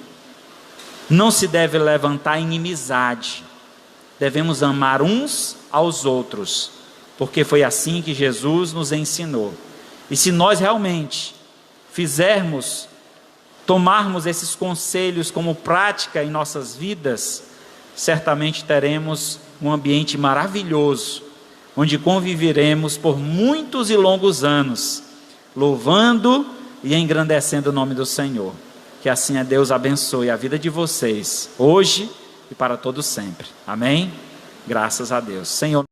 não se deve levantar inimizade, devemos amar uns aos outros, porque foi assim que Jesus nos ensinou. E se nós realmente tomarmos esses conselhos como prática em nossas vidas, certamente teremos um ambiente maravilhoso, onde conviveremos por muitos e longos anos, louvando e engrandecendo o nome do Senhor. Que assim é. Deus abençoe a vida de vocês, hoje e para todo sempre. Amém? Graças a Deus. Senhor.